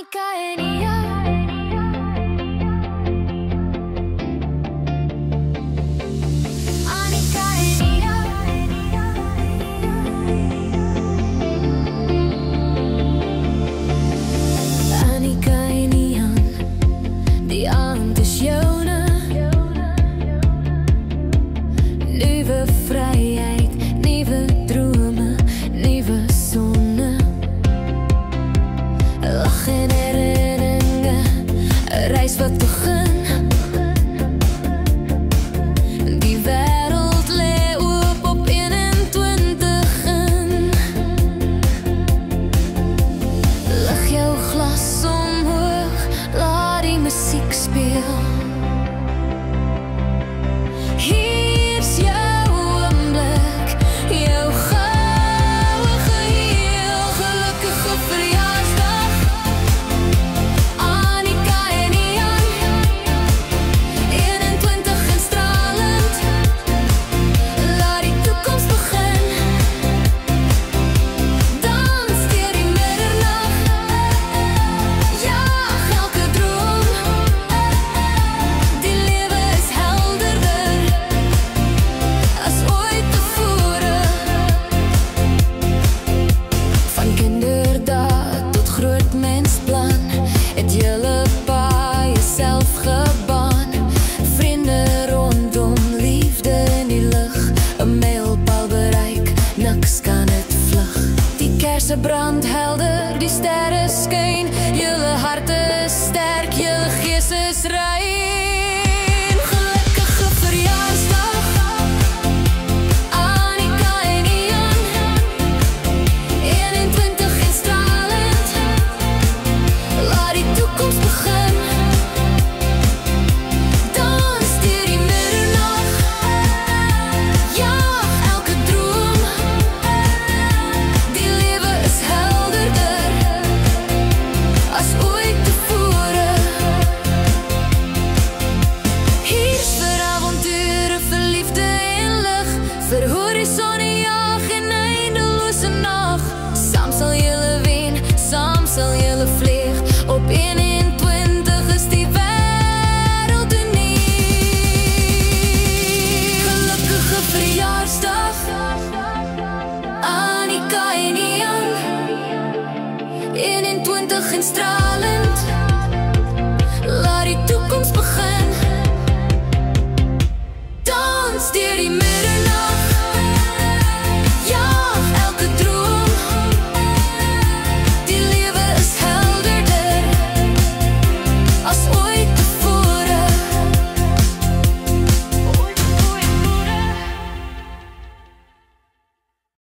Annika en Ian. Annika en Ian. Annika en Ian, die aand is joune. Nuwe vryheid, nuwe drome, nuwe sonne. Lach en herinneringe, 'n reis wat begin. Die wêreld lê oop op 21 in. Lig jou glas omhoog, laat die musiek speel. Hier's jou oomblik, jou goue geheel. Gelukkige verjaarsdag, Annika en Ian. 21 en stralend, laat die toekoms begin. Dans deur die middernag, jaag elke droom. Die lewe is helderder as ooit tevore. Van kinderdae tot groot mensplan, het julle paai self gebaan. Vriende rondom, liefde in die lug, 'n mylpaal bereik, niks kan dit vlug. Die kerse brand helder, die sterre skyn, julle harte is sterk, julle gees is rein. Gelukkige verjaarsdag, Annika en Ian. 21 en stralend, laat die toekoms begin. Dans deur die middernag, jaag elke droom. Die lewe is helderder as ooit tevore. Hier's vir avonture, vir liefde en lig, vir horisonne jag en eindelose nag. Saam sal julle wen, saam sal julle vlieg. Op 21 is die wêreld uniek. Gelukkige verjaarsdag, Annika en Ian. 21 en stralend.